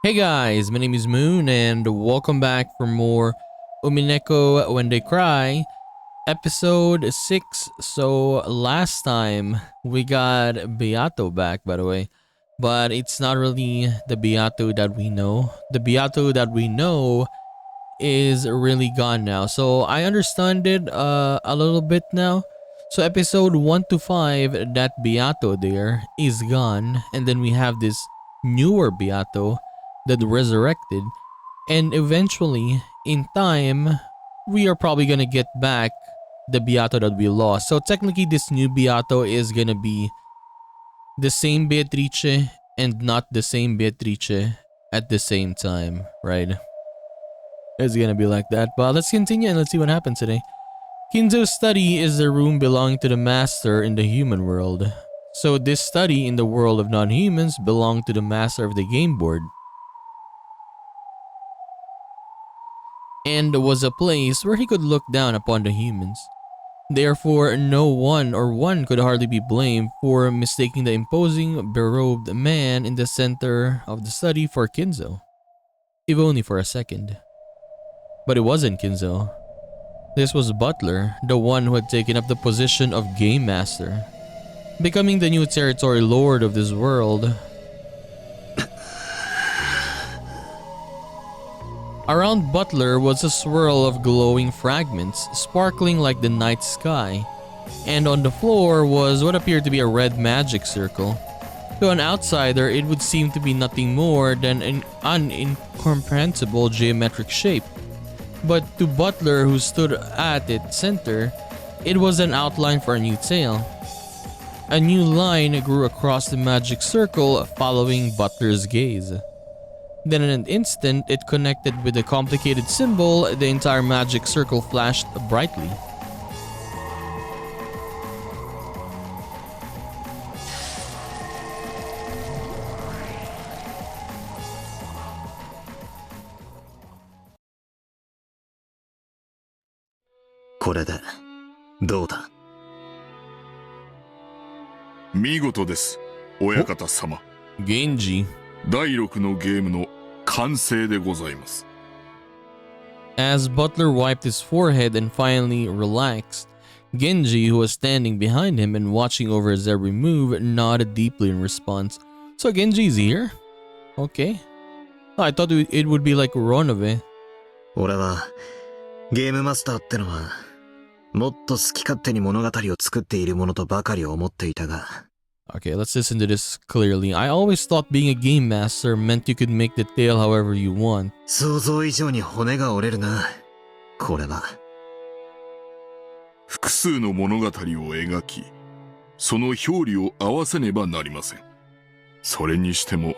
Hey guys, my name is Moon and welcome back for more Umineko When They Cry, episode 6. So last time we got Beato back, by the way, but it's not really the Beato that we know. The Beato that we know is really gone now. So I understand it a little bit now. So episode 1 to 5, that Beato there is gone, and then we have this newer Beato that resurrected, and eventually in time we are probably gonna get back the Beato that we lost. So technically this new Beato is gonna be the same Beatrice and not the same Beatrice at the same time, right? It's gonna be like that, but let's continue and let's see what happens today. Kinzo's study is the room belonging to the master in the human world. So this study in the world of non-humans belonged to the master of the game board, and was a place where he could look down upon the humans. Therefore, no one or one could hardly be blamed for mistaking the imposing, berobed man in the center of the study for Kinzo, if only for a second. But it wasn't Kinzo. This was Butler, the one who had taken up the position of Game Master, becoming the new territory lord of this world. Around Butler was a swirl of glowing fragments, sparkling like the night sky, and on the floor was what appeared to be a red magic circle. To an outsider, it would seem to be nothing more than an incomprehensible geometric shape. But to Butler, who stood at its center, it was an outline for a new tale. A new line grew across the magic circle, following Butler's gaze. Then in an instant, it connected with a complicated symbol. The entire magic circle flashed brightly. Genji. 第6のゲームの完成でございます。 As Butler wiped his forehead and finally relaxed, Genji, who was standing behind him and watching over his every move, nodded deeply in response. So Genji's here? Okay. Oh, I thought it would be like Ronove. 俺はゲームマスターってのはもっと好き勝手に物語を作っているものとばかり思っていたが。 Okay, let's listen to this clearly. I always thought being a game master meant you could make the tale however you want. 想像以上に骨が折れるな。これは。複数の物語を描き、その表裏を合わせねばなりません。それにしても、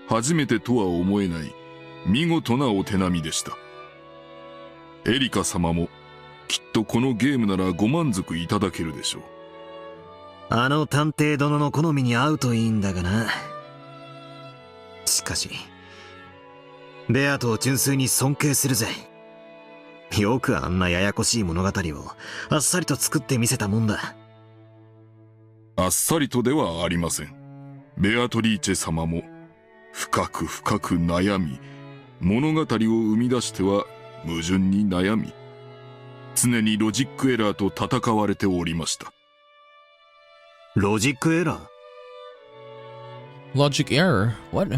初めてとは思えない見事なお手並みでした。エリカ様もきっとこのゲームならご満足いただけるでしょう。あの探偵殿の好みに合うといいんだがな。しかし、ベアトを純粋に尊敬するぜ。よくあんなややこしい物語をあっさりと作ってみせたもんだ。あっさりとではありません。ベアトリーチェ様も深く深く悩み、物語を生み出しては矛盾に悩み、常にロジックエラーと戦われておりました。ロジックエラー Logic error? What?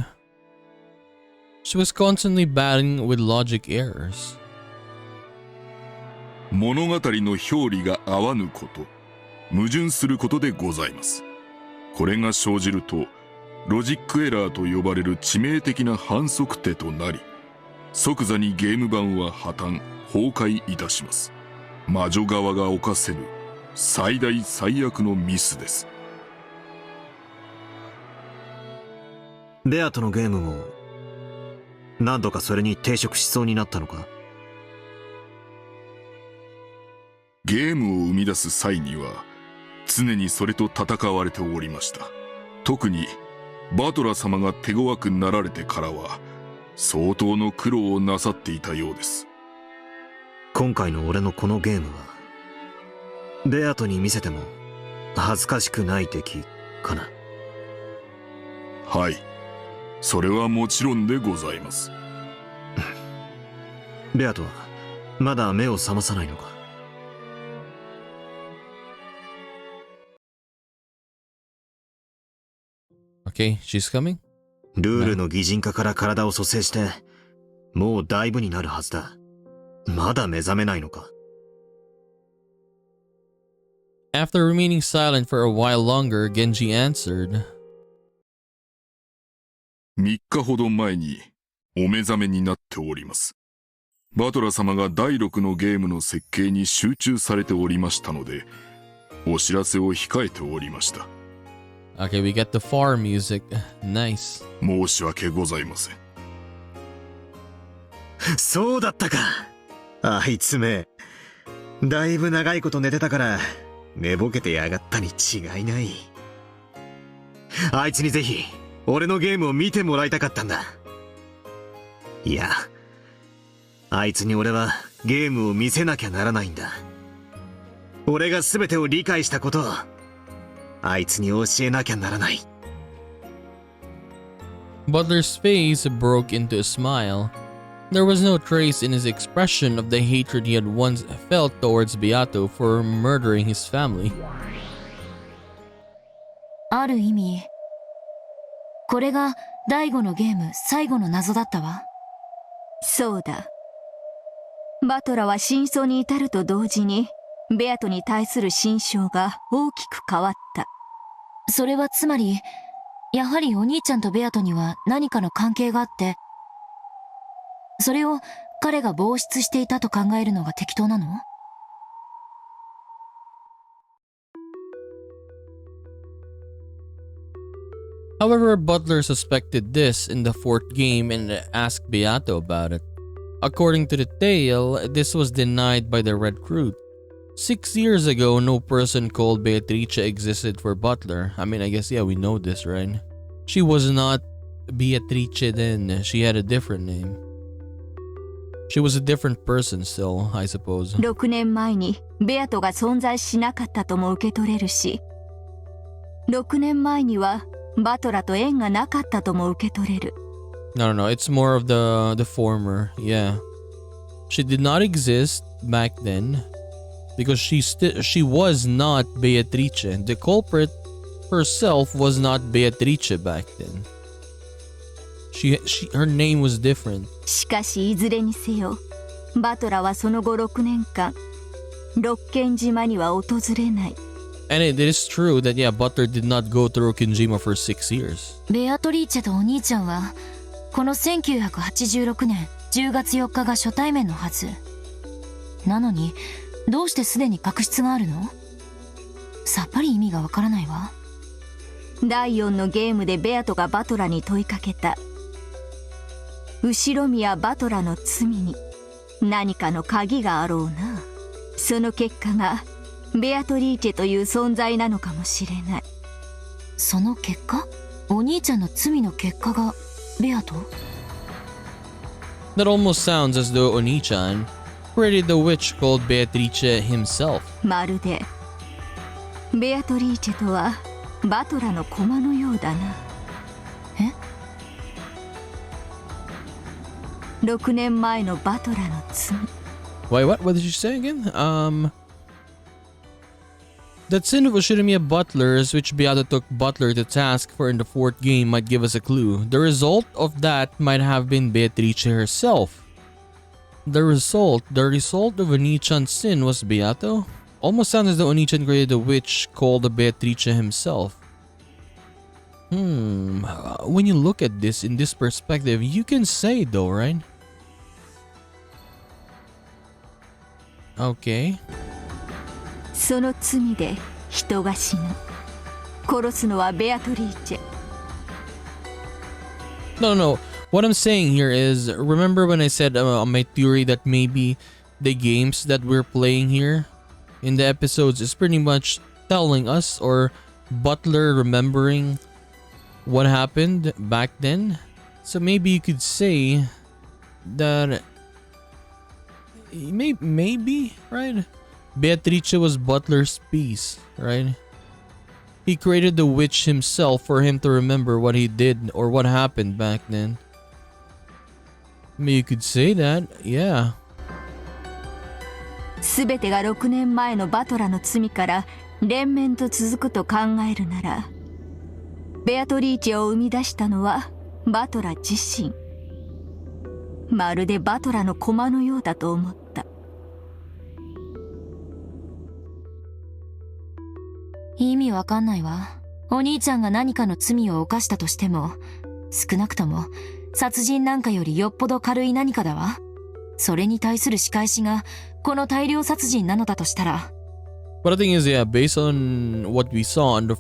She was constantly battling with logic errors. 物語の表裏が合わぬこと、矛盾することでございます。これが生じると、ロジックエラーと呼ばれる致命的な反則手となり、即座にゲーム版は破綻、崩壊いたします。魔女側が犯せる最大最悪のミスです。ベアトのゲームも何度かそれに抵触しそうになったのか。ゲームを生み出す際には常にそれと戦われておりました。特にバトラ様が手強くなられてからは相当の苦労をなさっていたようです。今回の俺のこのゲームはベアトに見せても恥ずかしくない敵かな。はい、それはもちろんでございます。ベアトはまだ目を覚まさないのか。Okay, she's coming? ルールの擬人化から体を蘇生して、もうだいぶになるはずだ。まだ目覚めないのか。After remaining silent for a while longer, Genji answered. 3日ほど前にお目覚めになっております。バトラ様が第6のゲームの設計に集中されておりましたので、お知らせを控えておりました。Okay, we get the farm music. Nice. 申し訳ございません。そうだったか。あいつめ、だいぶ長いこと寝てたから寝ぼけてやがったに違いない。あいつにぜひ俺のゲームを見てもらいたかったんだ。いや、あいつに俺はゲームを見せなきゃならないんだ。俺が全てを理解したことをあいつに教えなきゃならない。 Butler's face broke into a smile. There was no trace in his expression of the hatred he had once felt towards Beato for murdering his family. ある意味、これが第5のゲーム最後の謎だったわ。そうだ。バトラは真相に至ると同時に、ベアトに対する心象が大きく変わった。それはつまり、やはりお兄ちゃんとベアトには何かの関係があって、それを彼が防出していたと考えるのが適当なの？ However, Butler suspected this in the fourth game and asked Beato about it. According to the tale, this was denied by the recruit. 6 years ago, no person called Beatrice existed for Butler. I mean, I guess, yeah, we know this, right? She was not Beatrice then. She had a different name. She was a different person still, I suppose. 6年前にベアトが存在しなかったとも受け取れるし、6年前にはバトラと縁がなかったとも受け取れる。No, it's more of the former, yeah. She did not exist back then because she was not Beatrice. The culprit herself was not Beatrice back then. Her name was different. しかしいずれにせよ、バトラはその後6年間、六軒島には訪れない。And it is true that, yeah, Butler did not go through Kinjima for 6 years. ベアトリーチェとお兄ちゃんは、この1986年10月4日が初対面のはず。なのに、どうしてすでに確執があるの？さっぱり意味がわからないわ。第4のゲームでベアトがバトラに問いかけた。後ろ宮バトラの罪に何かの鍵があろうな。その結果がベアトリーチェという存在なのかもしれない。その結果？お兄ちゃんの罪の結果がベアト？ That almost sounds as though Oni-chan created the witch called Beatrice himself. まるでベアトリーチェとはバトラの駒のようだな。え？6年前のバトラの罪。Wait, what? What did you say again? That sin of Ushirimiya Butlers, which Beato took Butler to task for in the fourth game, might give us a clue. The result of that might have been Beatrice herself. The result of Oni-chan's sin was Beato? Almost sounds as though Oni-chan created a witch called Beatrice himself. When you look at this in this perspective, you can say though, right? Okay. その罪で人が死ぬ。殺すのはベアトリーチェ。No. What I'm saying here is, remember when I said my theory that maybe the games that we're playing here in the episodes is pretty much telling us or Butler remembering what happened back then? So maybe you could say that maybe, right? Beatrice was Butler's piece, right? he created the witch himself for him to remember what he did or what happened back then. I mean, you could say that, yeah. 全てが6年前のバトラの罪から連綿と続くと考えるなら、ベアトリーチェを生み出したのはバトラ自身。まるでバトラの駒のようだと思った。意味わかんないわ。お兄ちゃんが何かの罪を犯したとしても、少なくとも殺人なんかよりよっぽど軽い何かだわ。それに対する仕返しがこの大量殺人なのだとしたら。But the thing is, yeah, based on what we saw in the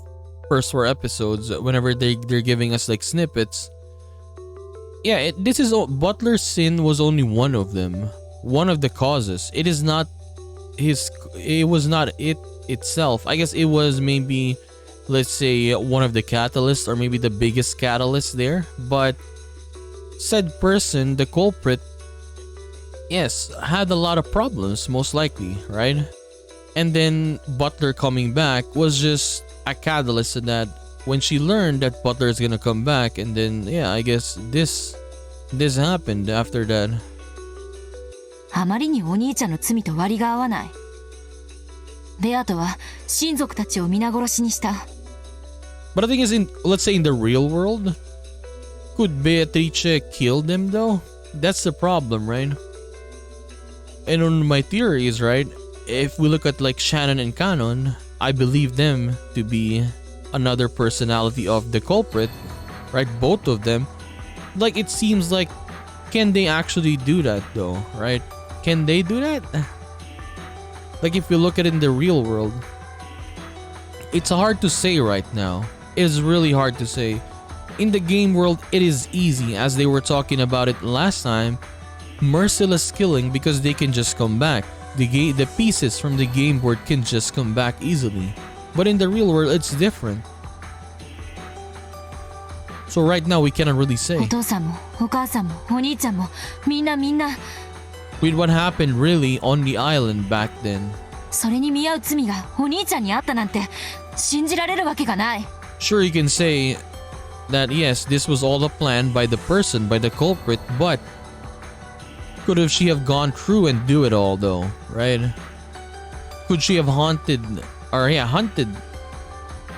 first 4 episodes, whenever they're giving us like snippets, yeah, this is Butler's sin was only one of them, one of the causes. It is not his. It was not it itself. I guess it was maybe, let's say, one of the catalysts or maybe the biggest catalyst there. But said person, the culprit, yes, had a lot of problems, most likely, right? And then Butler coming back was just a catalyst to that. When she learned that Butler is gonna come back, and then yeah, I guess this happened after that. あまりにお兄ちゃんの罪と割が合わない。ベアトは親族たちを皆殺しにした。But the thing is, let's say in the real world, could Beatrice kill them though? That's the problem, right? And on my theories, right, if we look at like Shannon and Canon, I believe them to be another personality of the culprit, right? Both of them. Like, it seems like, can they actually do that though, right? Can they do that? Like, if you look at it in the real world, it's hard to say right now. It is really hard to say. In the game world, it is easy, as they were talking about it last time. Merciless killing because they can just come back. The pieces from the game board can just come back easily. But in the real world, it's different. So right now, we cannot really say. お父さんもお母さんもお兄ちゃんもみんな With what happened really on the island back then. それに見合う罪がお兄ちゃんにあったなんて信じられるわけがない。 Sure, you can say that yes, this was all a plan by the person, by the culprit, but could have she have gone through and do it all though, right? Could she have hunted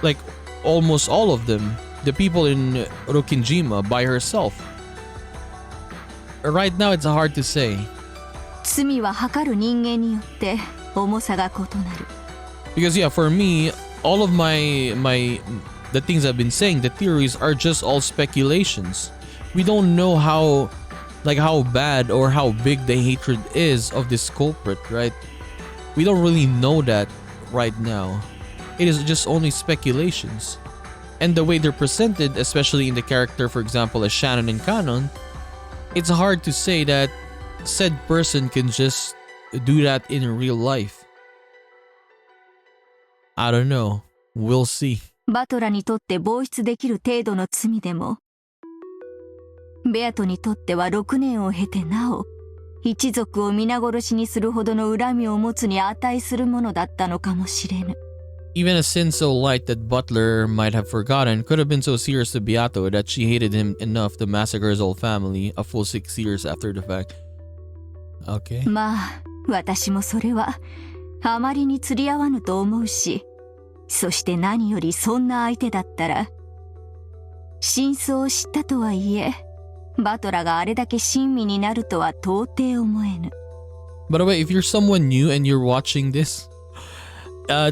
like almost all of them, the people in Rokinjima, by herself? Right now, it's hard to say. 罪は測る人間によって重さが異なる。 Because yeah, for me, all of the things I've been saying, the theories are just all speculations. We don't know how bad or how big the hatred is of this culprit, right? We don't really know that right now. It is just only speculations. And the way they're presented, especially in the character, for example, as Shannon and Canon, it's hard to say that said person can just do that in real life. I don't know. We'll see. バトラにとって防出できる程度の罪でも、ベアトにとっては6年を経てなお、一族を皆殺しにするほどの恨みを持つに値するものだったのかもしれぬ。Even a sin so light that Butler might have forgotten could have been so serious to Beato that she hated him enough to massacre his whole family a full 6 years after the fact. Okay. まあ、私もそれはあまりに釣り合わぬと思うし、そして何よりそんな相手だったら、真相を知ったとはいえ、バトラがあれだけ親身になるとは到底思えぬ。By the way, if you're someone new and you're watching this,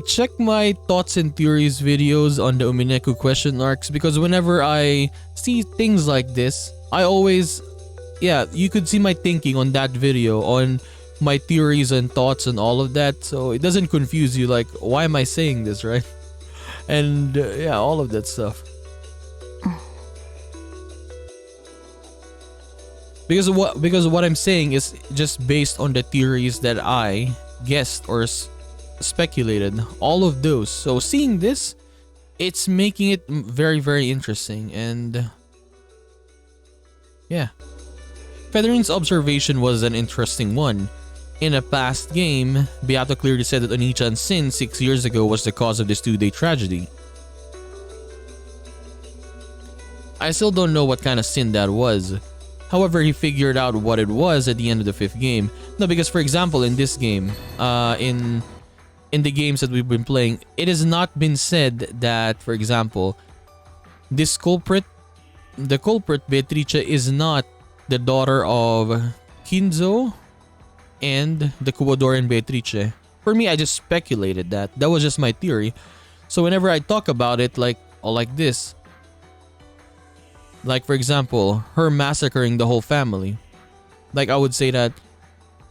check my thoughts and theories videos on the Umineko question arcs, because whenever I see things like this, I always, yeah, you could see my thinking on that video, on my theories and thoughts and all of that, so it doesn't confuse you like, why am I saying this, right? And yeah, all of that stuff. Because what I'm saying is just based on the theories that I guessed or speculated, all of those. So seeing this, it's making it very, very interesting. And yeah, Federine's observation was an interesting one. In a past game, Beato clearly said that Onichan's sin 6 years ago was the cause of this 2-day tragedy. I still don't know what kind of sin that was. However, he figured out what it was at the end of the 5th game. No, because for example, in this game, in the games that we've been playing, it has not been said that, for example, the culprit Beatrice is not the daughter of Kinzo and the Kubodoran Beatrice. For me, I just speculated that. That was just my theory. So whenever I talk about it like this, like for example, her massacring the whole family, like I would say that,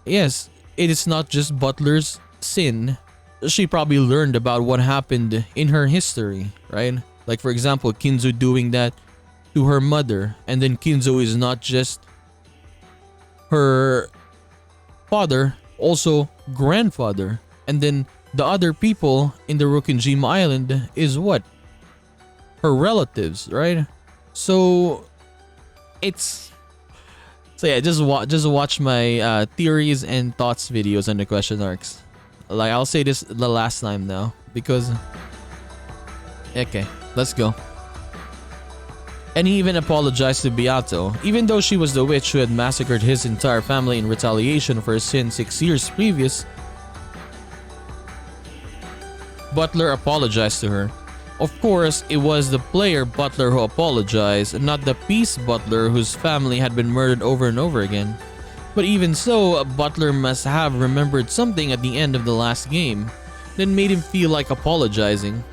yes, it is not just Butler's sin. She probably learned about what happened in her history, right? Like for example, Kinzo doing that to her mother, and then Kinzo is not just her father, also grandfather, and then the other people in the Rokunjima Island is what? Her relatives, right? So yeah, just watch my theories and thoughts videos on the question arcs. Like I'll say this the last time now because okay, let's go. And he even apologized to Beato, even though she was the witch who had massacred his entire family in retaliation for his sin 6 years previous. Butler apologized to her. Of course, it was the player Butler who apologized, not the Peace Butler whose family had been murdered over and over again. But even so, Butler must have remembered something at the end of the last game that made him feel like apologizing.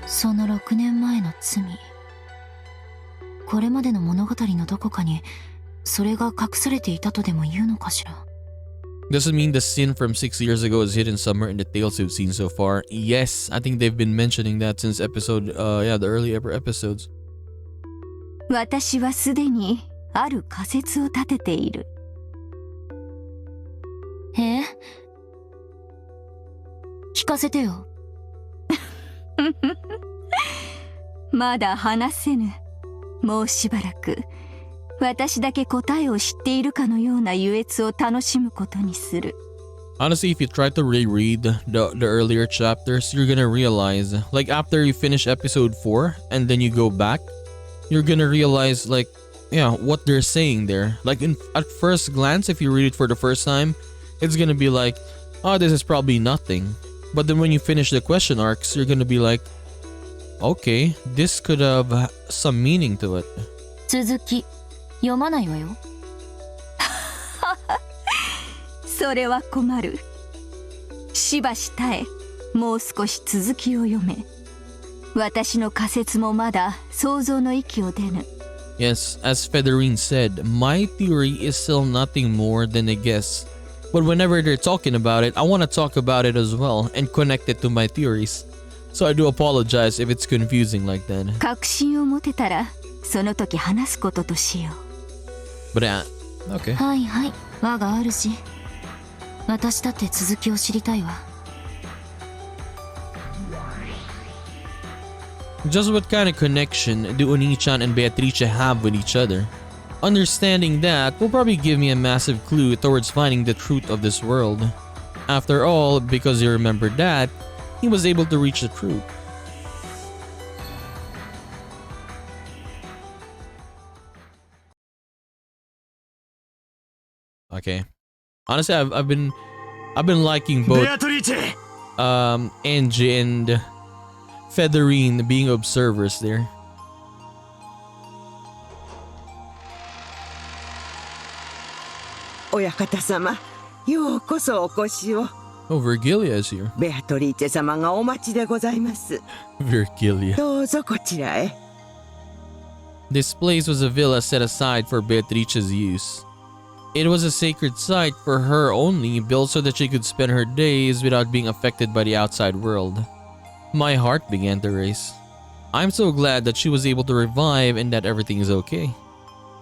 その6年前の罪。これまでの物語のどこかにそれが隠されていたとでも言うのかしら。Does it mean the sin from 6 years ago is hidden somewhere in the tales we've seen so far? Yes, I think they've been mentioning that since episode, the early episodes. 私はすでにある仮説を立てている。え？聞かせてよ。まだ話せぬ。もうしばらく私だけ答えを知っているかのような優越を楽しむことにする。 Honestly, if you try to reread the earlier chapters, you're gonna realize, like after you finish episode 4 and then you go back, you're gonna realize like, yeah, what they're saying there. Like at first glance, if you read it for the first time, it's gonna be like, oh, this is probably nothing. But then when you finish the question arcs, you're gonna be like, okay, this could have some meaning to it. 続き読まないわよ。それは困る。しばし耐え、もう少し続きを読め。私の仮説もまだ想像の域を出ぬ。 Yes, as Federine said, my theory is still nothing more than a guess. But whenever they're talking about it, I want to talk about it as well and connect it to my theories. So I do apologize if it's confusing like that. 確信を持てたら、その時話すこととしよう。 But okay. はいはい、我があるし。私だって続きを知りたいわ。Just what kind of connection do Oni-chan and Beatrice have with each other? Understanding that will probably give me a massive clue towards finding the truth of this world. After all, because he remembered that, he was able to reach the truth. Okay. Honestly, I've been liking both Angie and Federine being observers there. Oyakata sama, ようこそお越しを。 Oh, Virgilia is here. ベアトリーチェ様がお待ちでございます。 Virgilia. どうぞこちらへ。 This place was a villa set aside for Beatrice's use. It was a sacred site for her only, built so that she could spend her days without being affected by the outside world. My heart began to race. I'm so glad that she was able to revive and that everything is okay.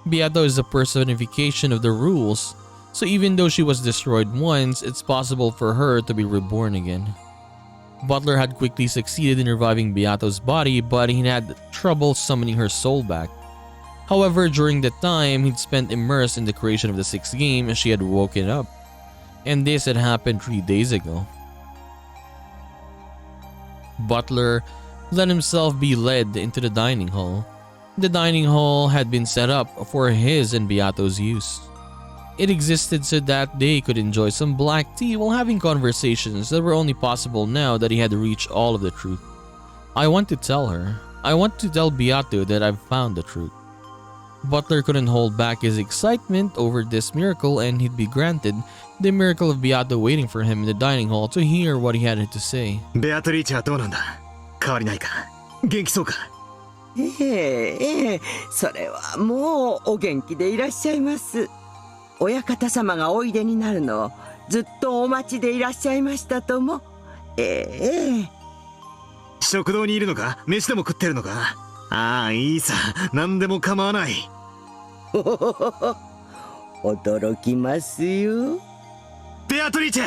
Beato is the personification of the rules, so even though she was destroyed once, it's possible for her to be reborn again. Butler had quickly succeeded in reviving Beato's body, but he had trouble summoning her soul back. However, during the time he'd spent immersed in the creation of the 6th game, she had woken up. And this had happened 3 days ago. Butler let himself be led into the dining hall. The dining hall had been set up for his and Beato's use. It existed so that they could enjoy some black tea while having conversations that were only possible now that he had reached all of the truth. I want to tell her. I want to tell Beato that I've found the truth. Butler couldn't hold back his excitement over this miracle, and he'd be granted the miracle of Beato waiting for him in the dining hall to hear what he had to say. ベアトリーチェはどうなんだ？変わりないか？元気そうか？それはもうお元気でいらっしゃいます。親方様がおいでになるのをずっとお待ちでいらっしゃいましたとも。食堂にいるのか？飯でも食ってるのか？ああ、いいさ。何でも構わない。驚きますよ。ベアトリーチェ！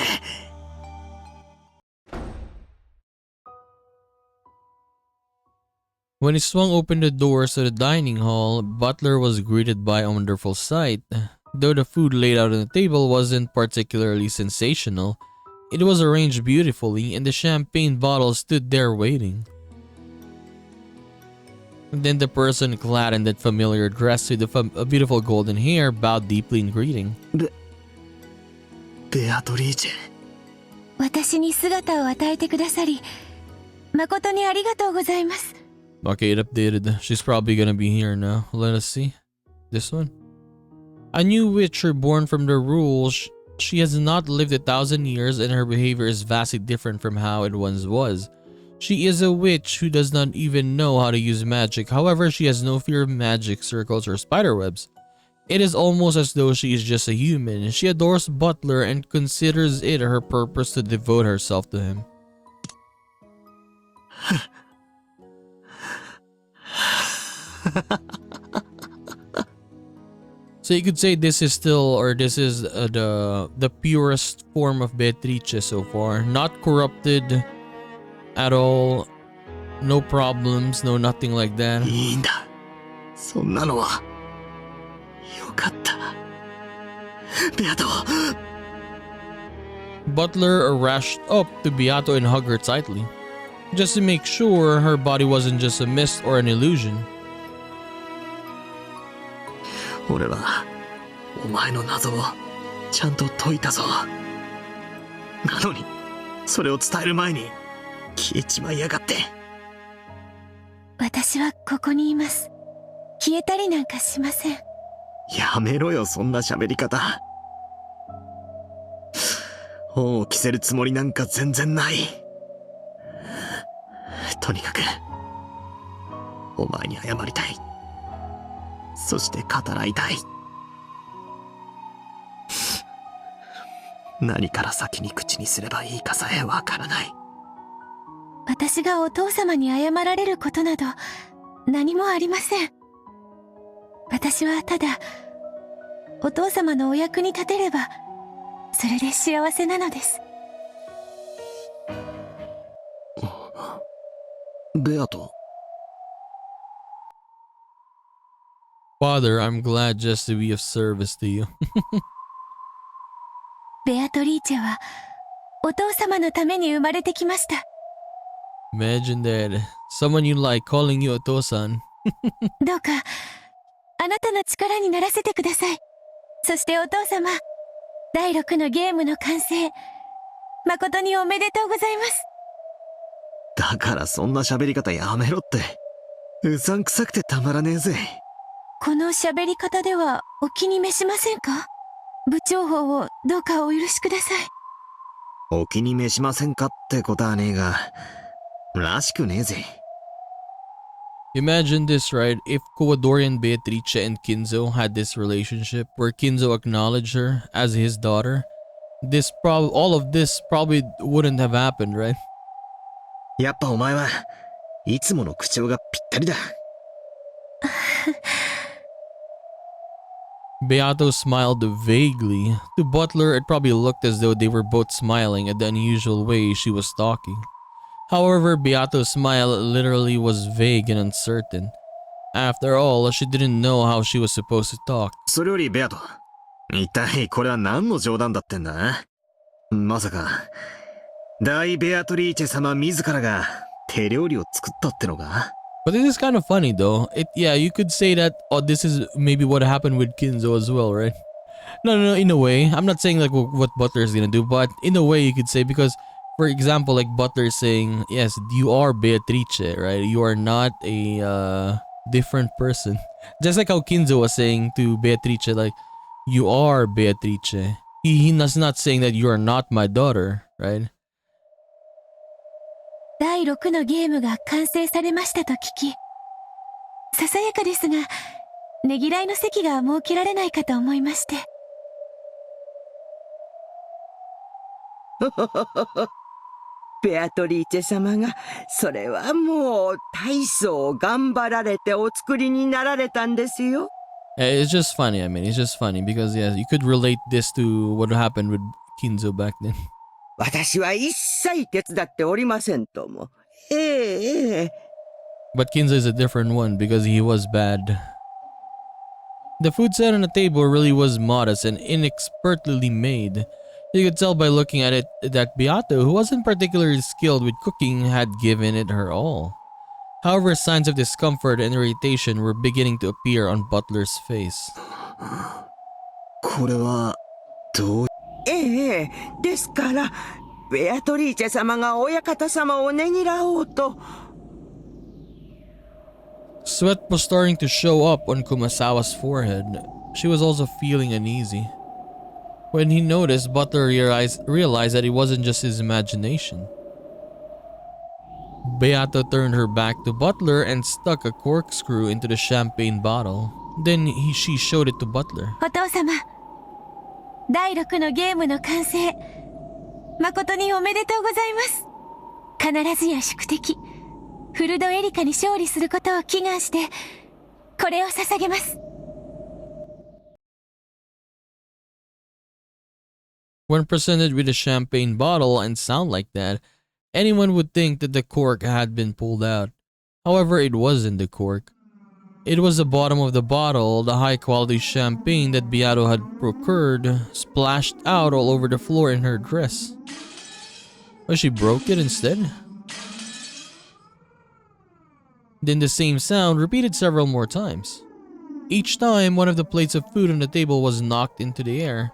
When he swung open the doors to the dining hall, Butler was greeted by a wonderful sight. Though the food laid out on the table wasn't particularly sensational, it was arranged beautifully and the champagne bottle stood there waiting. And then the person clad in that familiar dress with a beautiful golden hair bowed deeply in greeting. ベアトリーチェ。私に姿を与えてくださり、誠にありがとうございます。 Okay, it updated. She's probably gonna be here now. Let us see. This one? A new witch reborn from the rules. She has not lived 1,000 years and her behavior is vastly different from how it once was. She is a witch who does not even know how to use magic. However, she has no fear of magic circles or spiderwebs. It is almost as though she is just a human. She adores Butler and considers it her purpose to devote herself to him. So you could say this is still, or this is the purest form of Beatrice so far. Not corrupted at all. No problems, no nothing like that. いいんだ。そんなのは。よかった。ベアト。Butler rushed up to Beato and hugged her tightly, just to make sure her body wasn't just a mist or an illusion. 俺はお前の謎をちゃんと解いたぞ。なのにそれを伝える前に消えちまいやがって。私はここにいます。消えたりなんかしません。やめろよ、そんな喋り方。本を着せるつもりなんか全然ない。とにかくお前に謝りたい。そして語らいたい。何から先に口にすればいいかさえわからない。私がお父様に謝られることなど何もありません。私はただお父様のお役に立てればそれで幸せなのです。ベアト。Father, I'm glad just to be of service to you. ベアトリーチェはお父様のために生まれてきました。Imagine that. Someone you like calling you Otosan. どうかあなたの力にならせてください。そしてお父様、第6のゲームの完成、誠におめでとうございます。だからそんな喋り方やめろって。うさんくさくてたまらねえぜ。この喋り方ではお気に召しませんか？部長法をどうかお許しください。お気に召しませんかってことはねえが、らしくねえぜ。Imagine this, right? If Coadorian Beatrice and Kinzo had this relationship where Kinzo acknowledged her as his daughter, all of this probably wouldn't have happened, right? やっぱお前はいつもの口調がぴったりだ。Beato smiled vaguely. To Butler, it probably looked as though they were both smiling at the unusual way she was talking. However, Beato's smile literally was vague and uncertain. After all, she didn't know how she was supposed to talk. それよりベアト、一体これは何の冗談だってんだ？まさか大ベアトリーチェ様自らが手料理を作ったってのか？ But this is kind of funny though. Yeah, you could say that, oh, this is maybe what happened with Kinzo as well, right? No, in a way. I'm not saying like what Butler is gonna do, but in a way you could say, because for example, like Butler saying, yes, you are Beatrice, right? You are not a different person. Just like how Kinzo was saying to Beatrice, like, you are Beatrice. He was not saying that you are not my daughter, right? 第6のゲームが完成されましたと聞き、ささやかですが、ねぎらいの席が設けられないかと思いまして。ベアトリーチェ様が、それはもう大層頑張られてお作りになられたんですよ。It's just funny. I mean, it's just funny because yeah, you could relate this to what happened with Kinzo back then. 私は一切手伝っておりませんとも。ええ。But Kinzo is a different one because he was bad. The food set on the table really was modest and inexpertly made. You could tell by looking at it that Beato, who wasn't particularly skilled with cooking, had given it her all. However, signs of discomfort and irritation were beginning to appear on Butler's face. これはどう。ええ、ですから、ベアトリーチェ様が親方様をねぎらおうと。Sweat was starting to show up on Kumasawa's forehead. She was also feeling uneasy. When he noticed, Butler realized that it wasn't just his imagination. Beato turned her back to Butler and stuck a corkscrew into the champagne bottle. Then she showed it to Butler. お父様、第6のゲームの完成、誠におめでとうございます。必ずや宿敵、フルドエリカに勝利することを祈願して、これを捧げます。When presented with a champagne bottle and sound like that, anyone would think that the cork had been pulled out. However, it wasn't the cork. It was the bottom of the bottle, the high-quality champagne that Beato had procured, splashed out all over the floor in her dress. But she broke it instead? Then the same sound repeated several more times. Each time, one of the plates of food on the table was knocked into the air.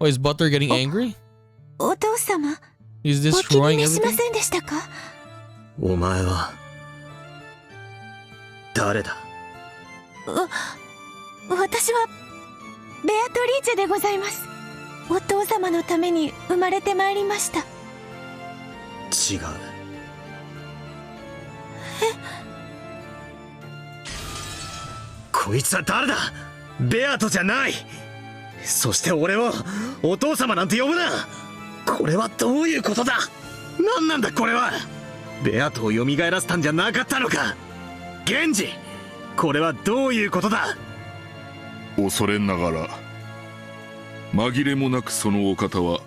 Oh, is Butler getting angry? お父様、 Is お気に destroying 召しま everything? せんでしたか？お前は誰だ。私はベアトリーチェでございます。お父様のために生まれてまいりました。違う。こいつは誰だ。ベアトじゃない。そして俺をお父様なんて呼ぶな。これはどういうことだ。何なんだこれは。ベアトを蘇らせたんじゃなかったのか。源氏、これはどういうことだ。恐れながら紛れもなくそのお方は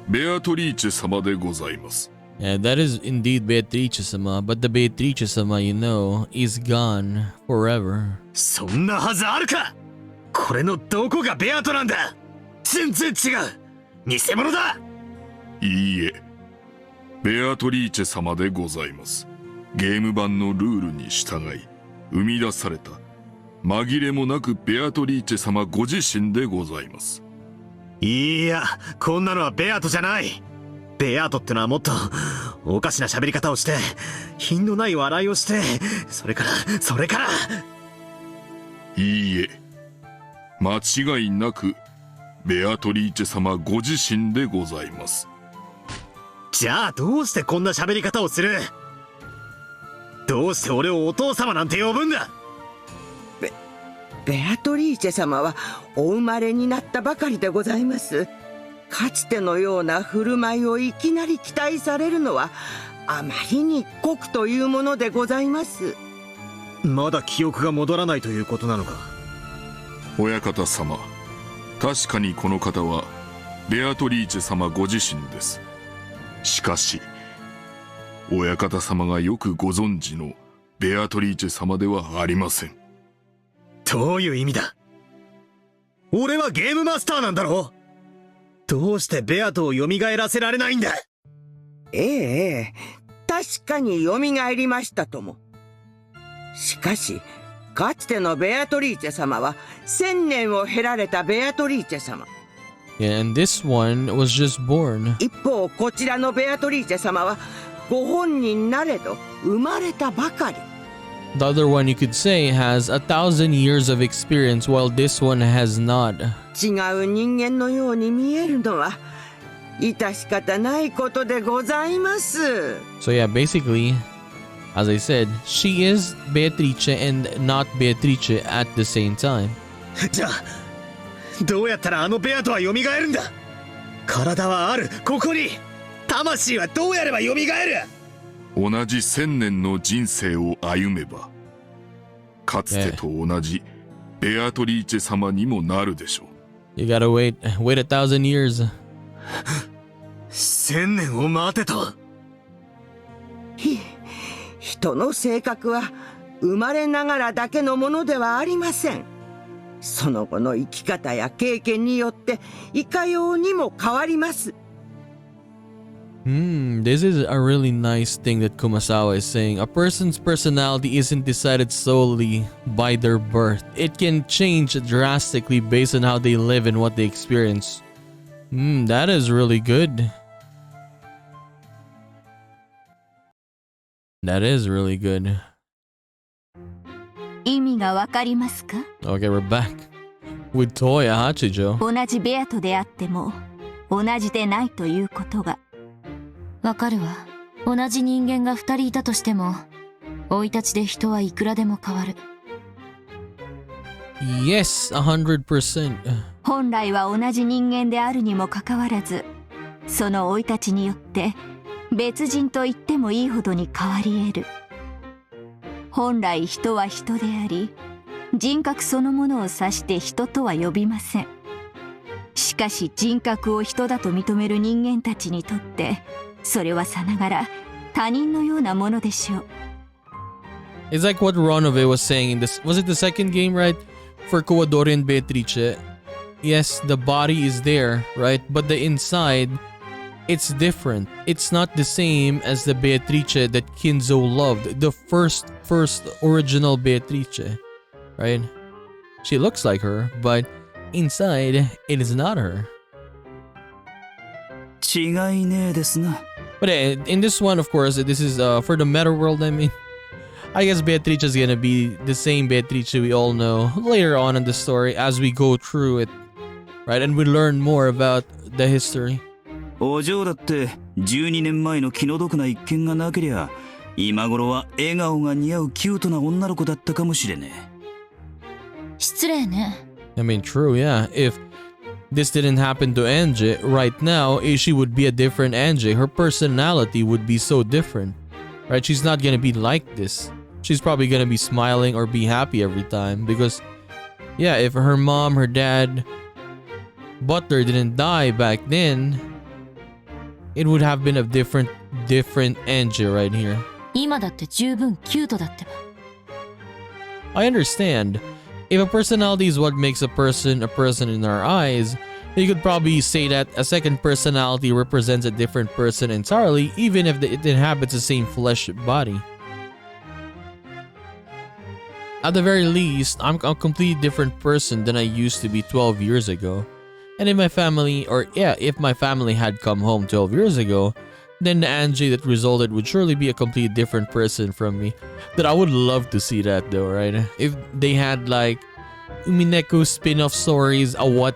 ベアトリーチェ様でございます。 Yeah, that is indeed Beatrice-sama, but the Beatrice-sama you know is gone forever. そんなはずあるか。これのどこがベアトなんだ。全然違う。偽物だ。いいえ、ベアトリーチェ様でございます。ゲーム版のルールに従い生み出された紛れもなくベアトリーチェ様ご自身でございます。いや、こんなのはベアトじゃない。ベアトってのはもっとおかしな喋り方をして品のない笑いをして、それからいいえ、間違いなくベアトリーチェ様ご自身でございます。じゃあどうしてこんな喋り方をする。どうして俺をお父様なんて呼ぶんだ。ベアトリーチェ様はお生まれになったばかりでございます。かつてのような振る舞いをいきなり期待されるのはあまりに酷というものでございます。まだ記憶が戻らないということなのか。親方様、確かにこの方はベアトリーチェ様ご自身です。しかし親方様がよくご存知のベアトリーチェ様ではありません。どういう意味だ。俺はゲームマスターなんだろ。どうしてベアトを蘇らせられないんだ。ええ、確かに蘇りましたとも。しかし、かつてのベアトリーチェ様は1000年を経られたベアトリーチェ様。Yeah, and this one was just born. 一方、こちらのベアトリーチェ様はご本人なれど生まれたばかり。The other one, you could say, has 1,000 years of experience, while this one has not. 違う人間のように見えるのは致し方ないことでございます。So yeah, basically, as I said, she is Beatrice and not Beatrice at the same time. じゃあどうやったらあのベアとは蘇るんだ。体はあるここに。魂はどうやれば蘇る。同じ1000年の人生を歩めば、かつてと同じベアトリーチェ様にもなるでしょう。You gotta wait 1,000 years. 1000年を待てと。人の性格は生まれながらだけのものではありません。その後の生き方や経験によっていかようにも変わります。This is a really nice thing that Kumasawa is saying. A person's personality isn't decided solely by their birth. It can change drastically based on how they live and what they experience. That is really good. That is really good. 意味がわかりますか？ Okay, we're back with Toya Hachijo. 同じベアとであっても同じでないということが。わかるわ。同じ人間が2人いたとしても生い立ちで人はいくらでも変わる。 Yes, 100%. 本来は同じ人間であるにもかかわらず、その生い立ちによって別人と言ってもいいほどに変わり得る。本来人は人であり、人格そのものを指して人とは呼びません。しかし人格を人だと認める人間たちにとって、それはさながら他人のようなものでしょう。 It's like what Ronove was saying in this. Was it the second game, right? For Coadori and Beatrice. Yes, the body is there, right? But the inside, it's different. It's not the same as the Beatrice that Kinzo loved. The first original Beatrice, right? She looks like her, but inside, it is not her. 違いねえですな。 But in this one, of course, this is for the meta world, I mean. I guess Beatrice is gonna be the same Beatrice we all know later on in the story as we go through it, right? And we learn more about the history. お嬢だって12年前の気の毒な一件がなけりゃ、今頃は笑顔が似合うキュートな女の子だったかもしれねえ。失礼ね。 I mean, true, yeah. If this didn't happen to Angie right now, she would be a different Angie. Her personality would be so different, right? She's not gonna be like this. She's probably gonna be smiling or be happy every time because, yeah, if her mom, her dad, Butler didn't die back then, it would have been a different Angie right here. 今だって十分キュートだってば。 I understand. If a personality is what makes a person in our eyes, you could probably say that a second personality represents a different person entirely, even if it inhabits the same flesh body. At the very least, I'm a completely different person than I used to be 12 years ago. And if my family had come home 12 years ago, then the Angie that resulted would surely be a completely different person from me. That I would love to see that though, right? If they had like Umineko spin-off stories, a what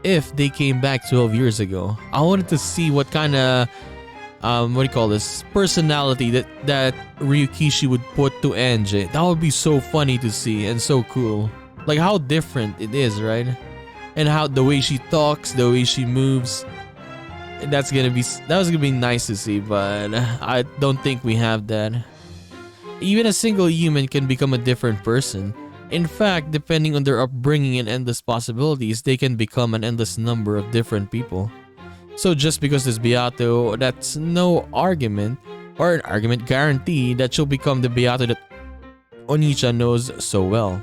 if they came back 12 years ago. I wanted to see what kind of personality that Ryukishi would put to Angie. That would be so funny to see and so cool. Like how different it is, right? And how the way she talks, the way she moves. That was gonna be nice to see, but I don't think we have that. Even a single human can become a different person. In fact, depending on their upbringing and endless possibilities, they can become an endless number of different people. So just because this Beato, that's no argument or an argument guarantee that she'll become the Beato that Onicha knows so well.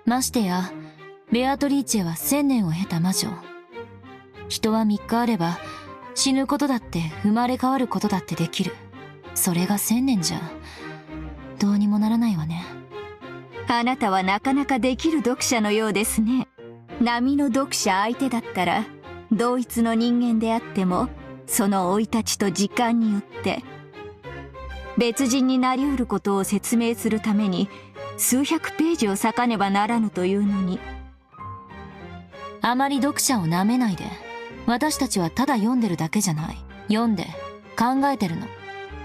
ましてや、ベアトリーチェは1000年を経た魔女。人は3日あれば、死ぬことだって生まれ変わることだってできる。それが1000年じゃどうにもならないわね。あなたはなかなかできる読者のようですね。並の読者相手だったら同一の人間であっても、その生い立ちと時間によって別人になりうることを説明するために数百ページを割かねばならぬというのに。あまり読者をなめないで。私たちはただ読んでるだけじゃない。読んで考えてるの。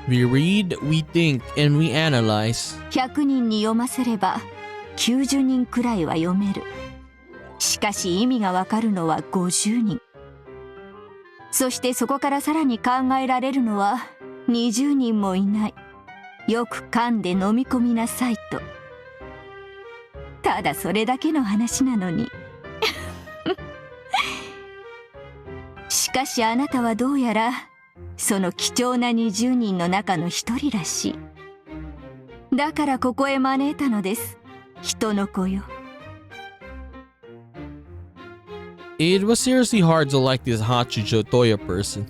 We read, we think, and we analyze. 100人に読ませれば90人くらいは読める。しかし意味がわかるのは50人。そしてそこからさらに考えられるのは20人もいない。よく噛んで飲み込みなさいと。ただそれだけの話なのに。しかしあなたはどうやらその貴重な20人の中の一人らしい。だからここへ招いたのです。人の子よ。It was seriously hard to like this Hachijo Toya person.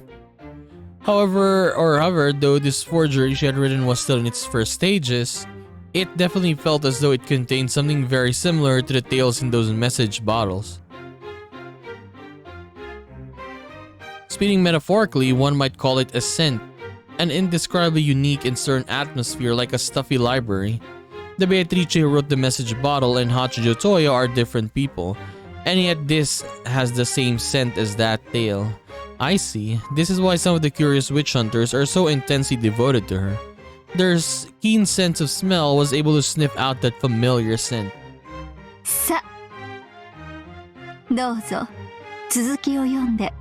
However, though this forgery she had written was still in its first stages, it definitely felt as though it contained something very similar to the tales in those message bottles. Speaking metaphorically, one might call it a scent, an indescribably unique and certain atmosphere like a stuffy library. The Beatrice who wrote the message bottle and Hachijo Toya are different people, and yet this has the same scent as that tale. I see. This is why some of the curious witch hunters are so intensely devoted to her. Their keen sense of smell was able to sniff out that familiar scent. さ、どうぞ続きを読んで。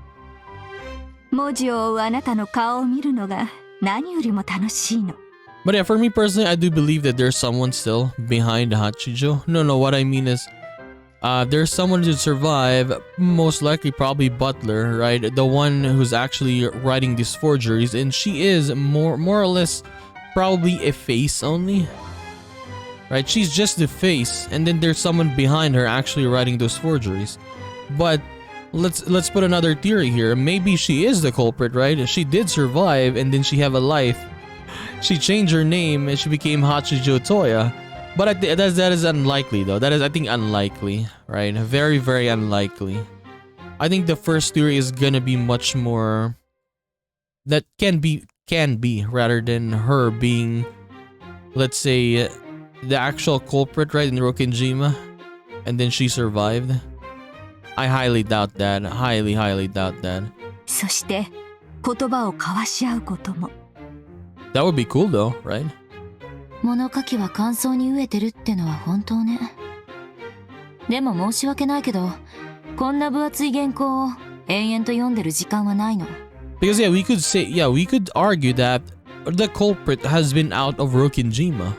文字を追うあなたの顔を見るのが何よりも楽しいの。But yeah, for me personally, I do believe that there's someone still behind Hachijo. No, what I mean is, there's someone to survive, most likely probably Butler, right? The one who's actually writing these forgeries, and she is more or less probably a face only, right? She's just the face, and then there's someone behind her actually writing those forgeries. But let's put another theory here. Maybe she is the culprit, right? She did survive, and then she have a life. She changed her name, and she became Hachijo Toya. But that is unlikely, though. That is, I think, unlikely, right? Very, very unlikely. I think the first theory is gonna be much more that can be rather than her being, let's say, the actual culprit, right, in Rokkenjima, and then she survived. I highly doubt that. Highly doubt that. そして言葉を交わし合うことも。That would be cool, though, right? 物書きは感想に飢えてるってのは本当ね。でも申し訳ないけど、こんな分厚い原稿を延々と読んでる時間はないの。Because we could argue that the culprit has been out of Rokkenjima.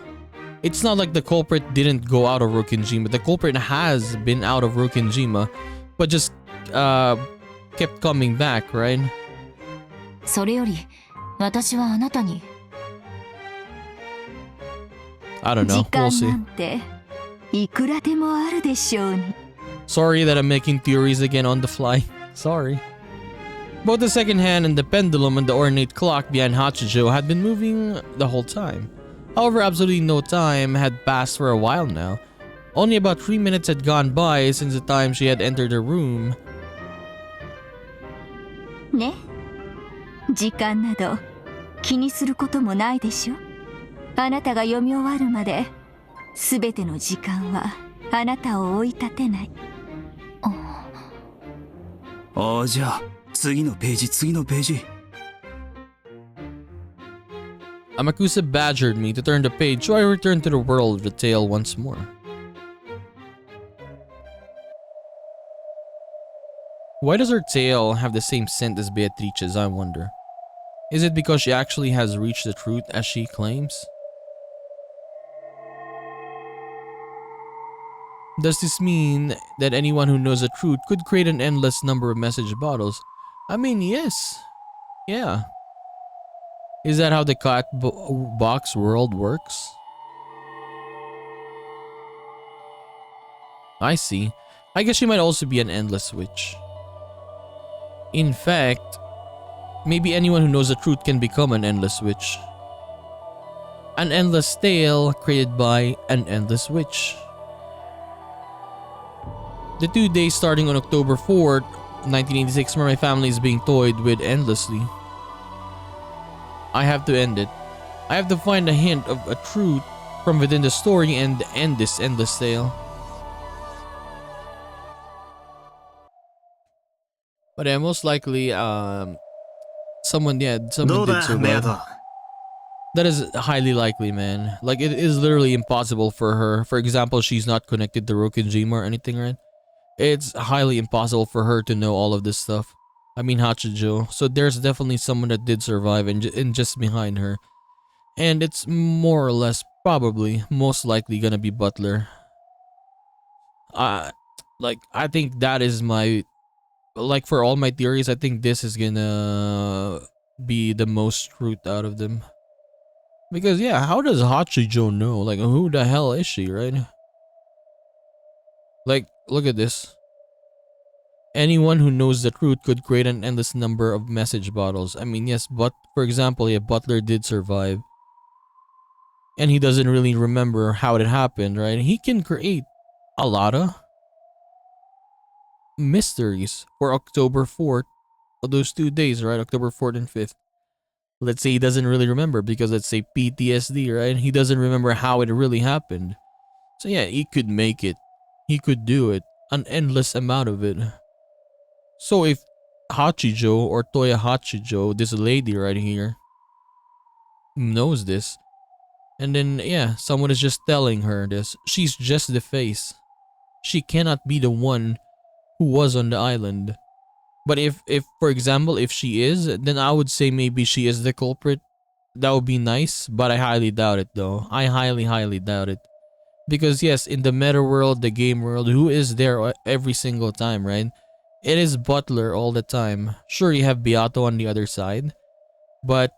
It's not like the culprit didn't go out of Rokkenjima. The culprit has been out of Rokkenjima, but just kept coming back, right? それより、私はあなたに。I don't know. 時 We'll 間 see. なんていくらでもあるでしょうに。Sorry that I'm making theories again on the fly. Sorry. Both the second hand and the pendulum and the ornate clock behind Hachijo had been moving the whole time. However, absolutely no time had passed for a while now. Only about 3 minutes had gone by since the time she had entered her room. ね、時間など気にすることもないでしょ。あなたが読み終わるまで全ての時間はあなたを追い立てない。ああ、じゃあ次のページ。Amakusa badgered me to turn the page, so I returned to the world of the tale once more. Why does her tale have the same scent as Beatrice's, I wonder? Is it because she actually has reached the truth as she claims? Does this mean that anyone who knows the truth could create an endless number of message bottles? I mean, yes. Yeah. Is that how the cat box world works? I see. I guess she might also be an endless witch. In fact, Maybe anyone who knows the truth can become an endless witch. An endless tale created by an endless witch. The 2 days starting on October 4th, 1986, where my family is being toyed with endlessly. I have to end it. I have to find a hint of a truth from within the story and end this endless tale. But yeah, most likely, someone did どうだ、ベア survive. ト。 That is highly likely, man. Like, it is literally impossible for her. For example, she's not connected to Rokujima or anything, right? It's highly impossible for her to know all of this stuff. I mean, Hachijo. So there's definitely someone that did survive and just behind her. And it's more or less, probably, most likely gonna be Butler. I think that is my... Like, for all my theories, I think this is gonna be the most truth out of them. Because, yeah, how does Hachijo know? Like, who the hell is she, right? Like, look at this. Anyone who knows the truth could create an endless number of message bottles. I mean, yes, but for example, yeah, Butler did survive. And he doesn't really remember how it happened, right? He can create a lot of mysteries for October 4th. Those 2 days, right? October 4th and 5th. Let's say he doesn't really remember because let's say PTSD, right? He doesn't remember how it really happened. So yeah, he could make it. He could do it. An endless amount of it. So if Hachijo or Toya Hachijo, this lady right here, knows this, and then yeah, someone is just telling her this, she's just the face. She cannot be the one who was on the island. But if for example, if she is, then I would say maybe she is the culprit. That would be nice, but I highly doubt it though. I highly doubt it. Because yes, in the meta world, the game world, who is there every single time, right? It is Butler all the time. Sure, you have Beato on the other side, but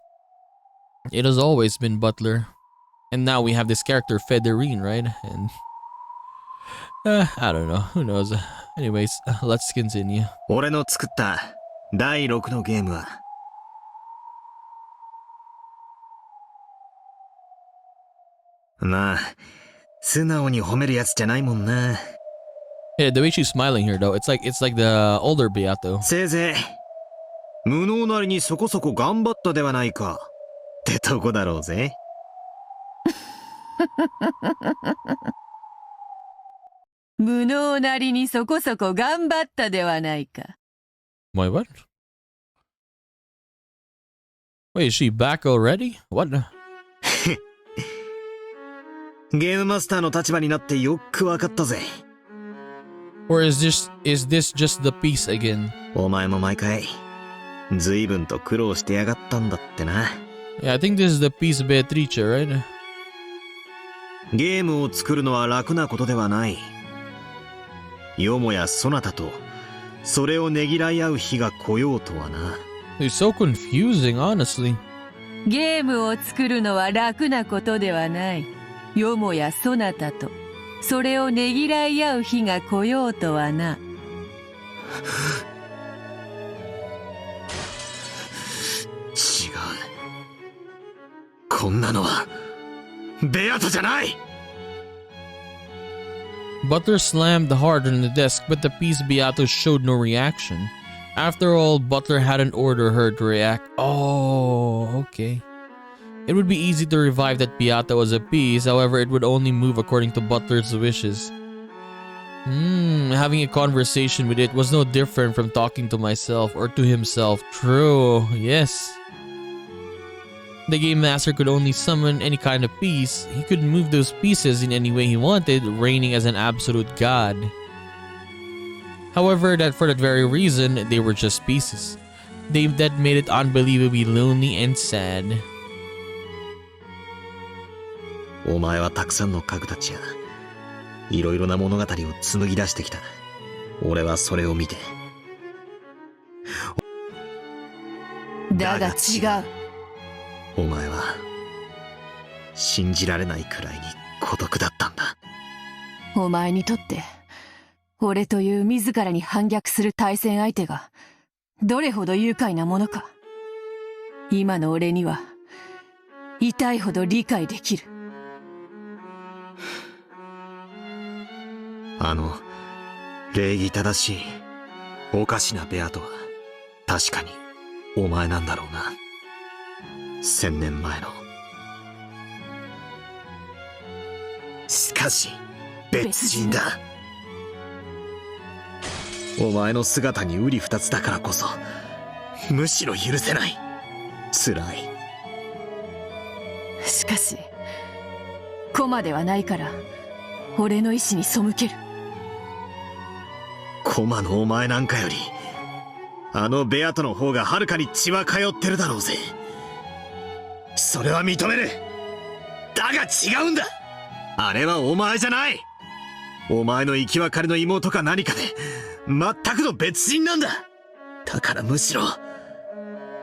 it has always been Butler. And now we have this character, Federine, right? And I don't know. Who knows? Anyways, let's continue. 俺の作った第6のゲームは、まあ、素直に褒めるやつじゃないもんな。Yeah, the way she's smiling here, though, it's like the older Beato. せいぜい、無能なりにそこそこ頑張ったではないか。ってとこだろうぜ。無能なりにそこそこ頑張ったではないか。Wait, what? Wait, is she back already? What? ゲームマスターの立場になってよくわかったぜ。Or is this just the piece again? お前も毎回、随分と苦労してやがったんだってな。Yeah, I think this is the piece Beatrice, right? ゲームを作るのは楽なことではない。よもやそなたと、それをねぎらい合う日が来ようとはな。It's so confusing, honestly. ゲームを作るのは楽なことではない。よもやそなたと、それをねぎらい合う日が来ようとはな。違う。こんなのは、ベアトじゃない。Butler slammed hard on the desk, but the piece Beato showed no reaction. After all, Butler hadn't ordered her to react. Oh, okay. It would be easy to revive that Beato as a piece, however, it would only move according to Butler's wishes. Having a conversation with it was no different from talking to myself or to himself. True, yes. The game master could only summon any kind of piece. He could move those pieces in any way he wanted, reigning as an absolute god. However, for that very reason, they were just pieces. That made it unbelievably lonely and sad. お前はたくさんの家具たちや、いろいろな物語を紡ぎ出してきた。俺はそれを見て。だが違う。お前は信じられないくらいに孤独だったんだ。お前にとって俺という自らに反逆する対戦相手がどれほど愉快なものか。今の俺には痛いほど理解できる。礼儀正しいおかしなベアとは確かにお前なんだろうな。1000年前の。しかし別人だ。お前の姿に瓜二つだからこそむしろ許せない。辛い。しかし駒ではないから俺の意志に背ける。駒のお前なんかよりベアトの方がはるかに血は通ってるだろうぜ。それは認める。だが違うんだ。あれはお前じゃない。お前の生き別れの妹か何かで全くの別人なんだ。だからむしろ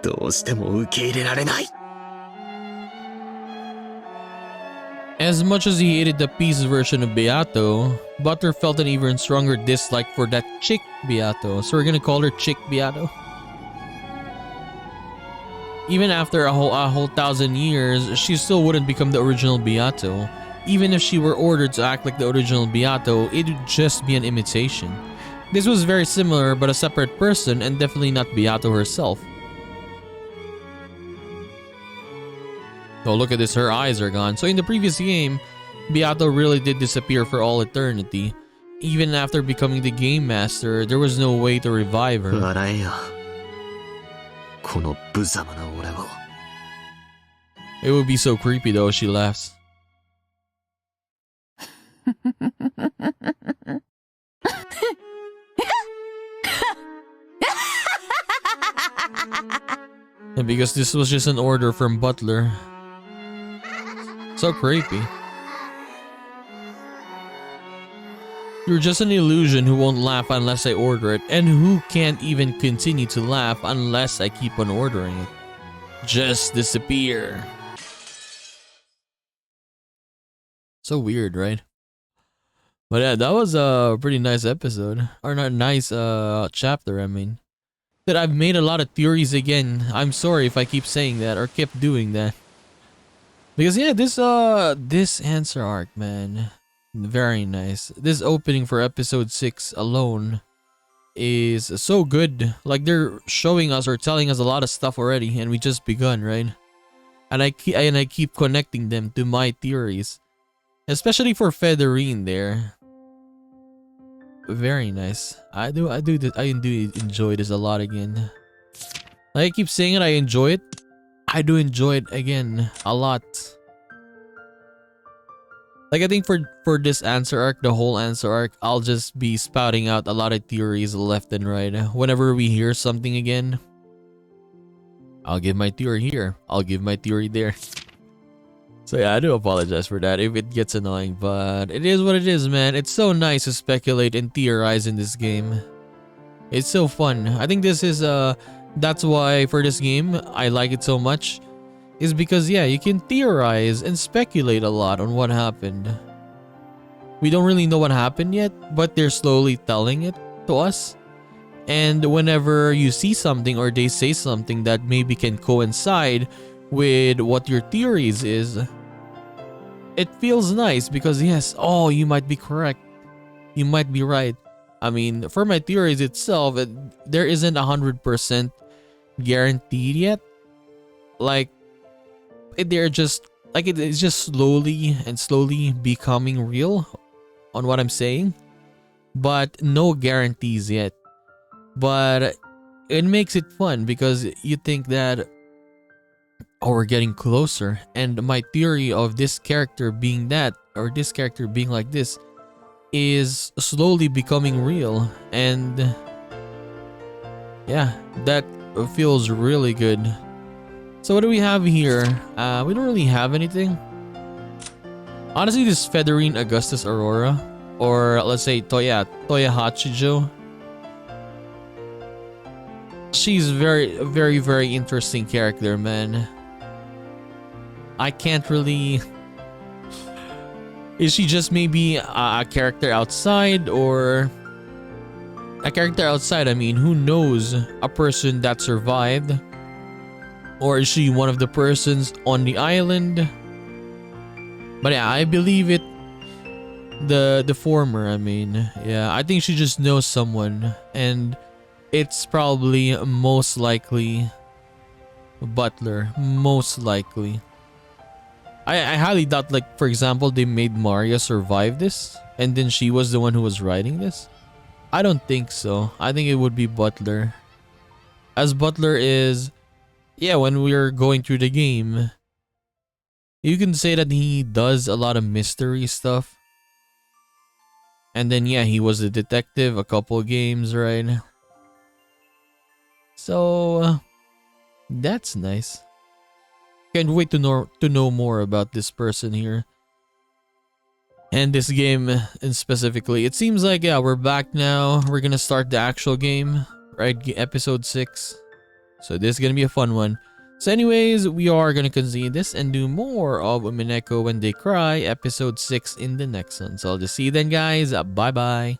どうしても受け入れられない。 As much as he hated the peace version of Beato, Butter felt an even stronger dislike for that chick Beato, so we're gonna call her Chick Beato. Even after a whole 1,000 years, she still wouldn't become the original Beato. Even if she were ordered to act like the original Beato, it would just be an imitation. This was very similar but a separate person and definitely not Beato herself. Oh, look at this, her eyes are gone. So in the previous game, Beato really did disappear for all eternity. Even after becoming the game master, there was no way to revive her. 笑えよ、この無様な俺を。 It would be so creepy though if she laughs. And because this was just an order from Butler. So creepy. You're just an illusion who won't laugh unless I order it, and who can't even continue to laugh unless I keep on ordering it. Just disappear. So weird, right? But yeah, that was a pretty nice episode. Or not nice chapter, I mean. That I've made a lot of theories again. I'm sorry if I keep saying that or kept doing that. Because yeah, this answer arc, man, very nice. This opening for episode 6 alone is so good. Like they're showing us or telling us a lot of stuff already, and we just begun, right? And I keep connecting them to my theories, especially for Federine there. Very nice. I do enjoy this a lot again. Like I keep saying it, I enjoy it. I do enjoy it again a lot. Like I think for this answer arc, the whole answer arc, I'll just be spouting out a lot of theories left and right. Whenever we hear something again, I'll give my theory here. I'll give my theory there. So yeah, I do apologize for that if it gets annoying, but it is what it is, man. It's so nice to speculate and theorize in this game. It's so fun. I think this is that's why for this game I like it so much, is because yeah, you can theorize and speculate a lot on what happened. We don't really know what happened yet, but they're slowly telling it to us. And whenever you see something or they say something that maybe can coincide with what your theories is, it feels nice because yes, oh, you might be correct. You might be right. I mean, for my theories itself, there isn't 100% guaranteed yet. Like, they're just, like it's just slowly becoming real on what I'm saying. But no guarantees yet. But it makes it fun because you think that, oh, we're getting closer, and my theory of this character being that, or this character being like this, is slowly becoming real. And yeah, that feels really good. So what do we have here? We don't really have anything. Honestly, this Federine Augustus Aurora, or let's say Toya Hachijo, she's very interesting character, man. I can't really... Is she just maybe a character outside, or... A character outside, I mean, who knows? A person that survived. Or is she one of the persons on the island? But yeah, I believe it. The former, I mean. Yeah, I think she just knows someone. And it's probably most likely Butler. Most likely. I highly doubt, like, for example, they made Maria survive this. And then she was the one who was writing this. I don't think so. I think it would be Butler. As Butler is... Yeah, when we're going through the game, you can say that he does a lot of mystery stuff. And then, yeah, he was a detective a couple games, right? So, that's nice. Can't wait to know more about this person here. And this game in specifically. It seems like, yeah, we're back now. We're gonna start the actual game, right? Episode 6. So this is gonna be a fun one. So anyways, we are gonna continue this and do more of Umineko When They Cry, episode 6 in the next one. So I'll just see you then, guys. Bye bye.